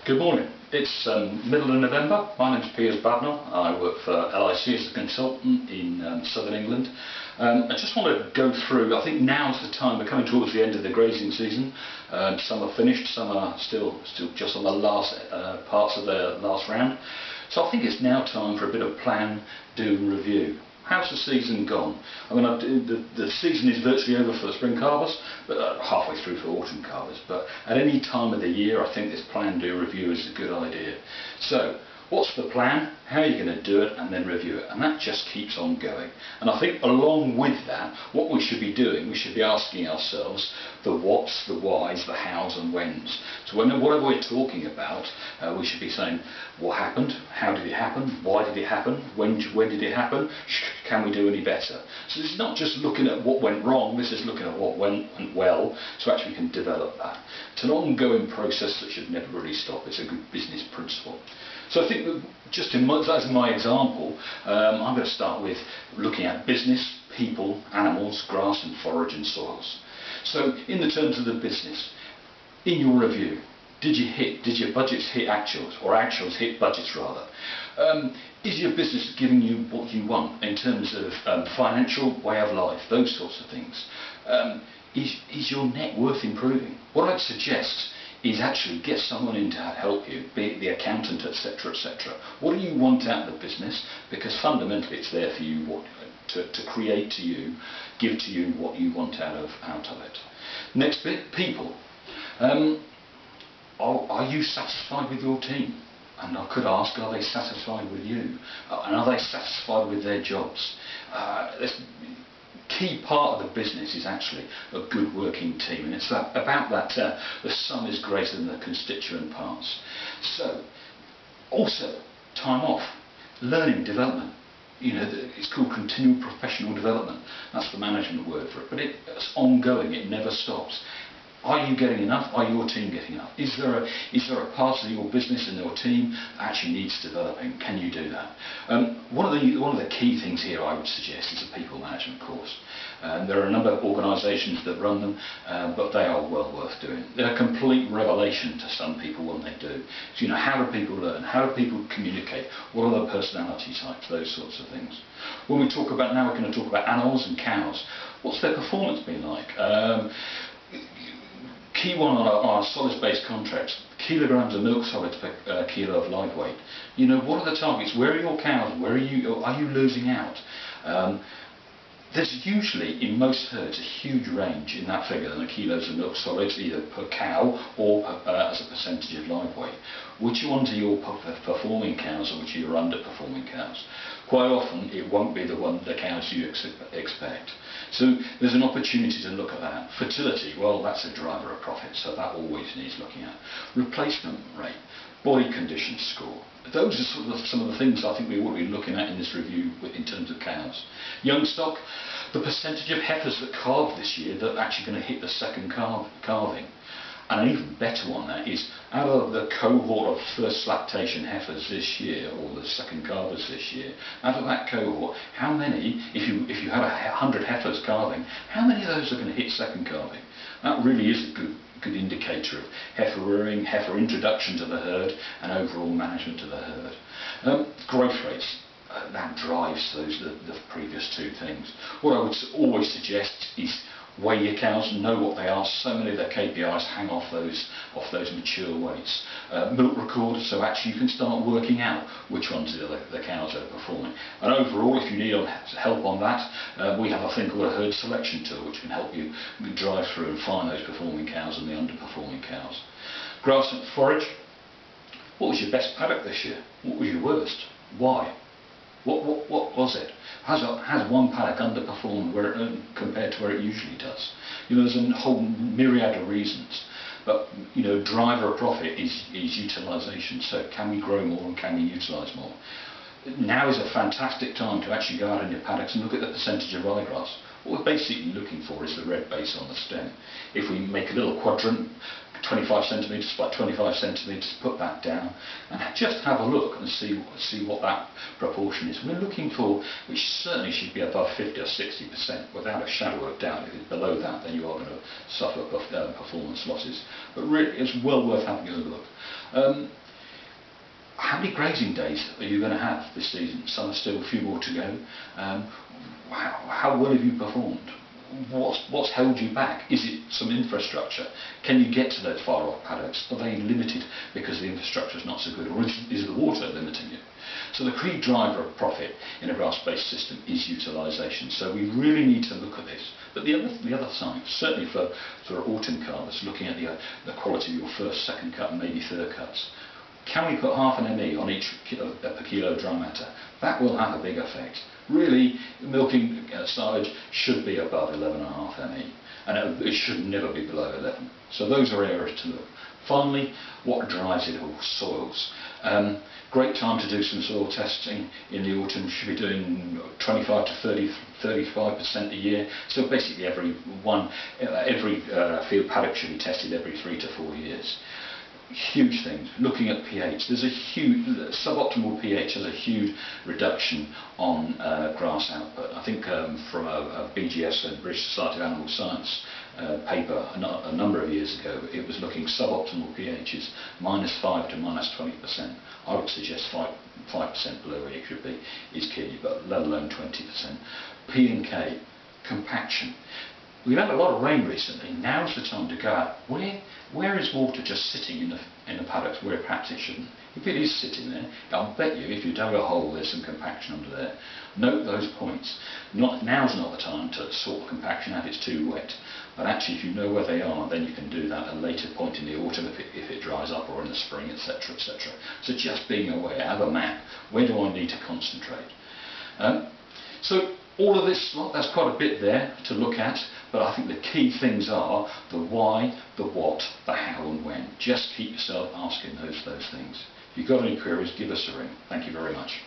Good morning. It's middle of November. My name's Piers Babnell. I work for LIC as a consultant in southern England. I just want to go through, I think now's the time, we're coming towards the end of the grazing season. Some are finished, some are still just on the last parts of the last round. So I think it's now time for a bit of plan, do and review. How's the season gone? I mean, the season is virtually over for the spring calvers, but halfway through for autumn calvers. But at any time of the year, I think this plan, do, review is a good idea. So, what's the plan? How are you going to do it? And then review it. And that just keeps on going. And I think along with that, what we should be doing, we should be asking ourselves the whats, the whys, the hows and whens. So whatever we're talking about, we should be saying what happened, how did it happen, why did it happen, when did it happen, can we do any better? So it's not just looking at what went wrong, this is looking at what went well, so actually we can develop that. It's an ongoing process that should never really stop. It's a good business principle. So I think that just as my example, I'm going to start with looking at business, people, animals, grass and forage and soils. So in the terms of the business, in your review, did your budgets hit actuals, or actuals hit budgets rather? Is your business giving you what you want in terms of financial, way of life, those sorts of things? Is your net worth improving? What I'd suggest is actually get someone in to help you, be it the accountant, etc., etc. What do you want out of the business? Because fundamentally it's there for you to create to you, give to you what you want out of it. Next bit, people. Are you satisfied with your team? And I could ask, are they satisfied with you? And are they satisfied with their jobs? Key part of the business is actually a good working team, and it's about that the sum is greater than the constituent parts. So, also, time off, learning, development. You know, it's called continual professional development. That's the management word for it, but it's ongoing, it never stops. Are you getting enough? Are your team getting enough? Is there a part of your business and your team that actually needs developing? Can you do that? One of the key things here I would suggest is a people management course. There are a number of organisations that run them, but they are well worth doing. They're a complete revelation to some people when they do. So, you know, how do people learn? How do people communicate? What are their personality types? Those sorts of things. When we talk about, now we're going to talk about animals and cows. What's their performance been like? Key one on our solids-based contracts, kilograms of milk solids per kilo of live weight. You know, what are the targets? Where are your cows? Are you losing out? There's usually, in most herds, a huge range in that figure in the kilos of milk solids, either per cow or as a percentage of live weight. Which ones are your performing cows and which are your underperforming cows? Quite often, it won't be the cows you expect. So there's an opportunity to look at that. Fertility, well, that's a driver of profit, so that always needs looking at. Replacement rate, body condition score. Those are some of the things I think we ought to be looking at in this review in terms of cows. Young stock, the percentage of heifers that calved this year that are actually going to hit the second calving. And an even better one that is, out of the cohort of first lactation heifers this year, or the second calvers this year, out of that cohort, how many, if you had 100 heifers calving, how many of those are going to hit second calving? That really is a good indicator of heifer rearing, heifer introduction to the herd, and overall management of the herd. Growth rates. That drives the previous two things. What I would always suggest is weigh your cows, know what they are. So many of their KPIs hang off those mature weights. Milk record, so actually you can start working out which ones are the cows that are performing. And overall, if you need help on that, we have a thing called a herd selection tool, which can help you drive through and find those performing cows and the underperforming cows. Grass and forage. What was your best paddock this year? What was your worst? Why? What was it? Has one paddock underperformed compared to where it usually does? You know, there's a whole myriad of reasons. But, you know, driver of profit is utilisation. So can we grow more and can we utilise more? Now is a fantastic time to actually go out in your paddocks and look at the percentage of ryegrass. What we're basically looking for is the red base on the stem. If we make a little quadrant, 25 centimetres by 25 centimetres, put that down and just have a look and see what that proportion is. We're looking for, which certainly should be above 50 or 60% without a shadow of doubt. If it's below that, then you are going to suffer performance losses. But really, it's well worth having a look. How many grazing days are you going to have this season? Some are still a few more to go. How well have you performed? What's held you back? Is it some infrastructure? Can you get to those far off paddocks? Are they limited because the infrastructure is not so good, or is the water limiting you? So the key driver of profit in a grass-based system is utilisation. So we really need to look at this. But the other side, certainly for autumn carvers, looking at the quality of your first, second cut, and maybe third cuts. Can we put half an ME on each per kilo dry matter? That will have a big effect. Really, milking silage should be above 11.5 ME, and it should never be below 11. So those are areas to look. Finally, what drives it all? Soils. Great time to do some soil testing in the autumn. We should be doing 25 to 35% a year. So basically every field paddock should be tested every 3 to 4 years. Huge things. Looking at pH, there's a huge suboptimal pH has a huge reduction on grass output. I think from a BGS, a British Society of Animal Science paper a number of years ago, it was looking suboptimal pHs -5 to -20%. I would suggest 5% below where it should be is key, but let alone 20%. P and K, compaction. We've had a lot of rain recently. Now's the time to go out. Where is water just sitting in the paddocks where perhaps it shouldn't? If it is sitting there, I'll bet you if you dug a hole there's some compaction under there. Note those points. Now's not the time to sort the compaction out, it's too wet. But actually if you know where they are, then you can do that at a later point in the autumn if it dries up, or in the spring, etc. etc. So just being aware, have a map. Where do I need to concentrate? So all of this, that's quite a bit there to look at, but I think the key things are the why, the what, the how and when. Just keep yourself asking those things. If you've got any queries, give us a ring. Thank you very much.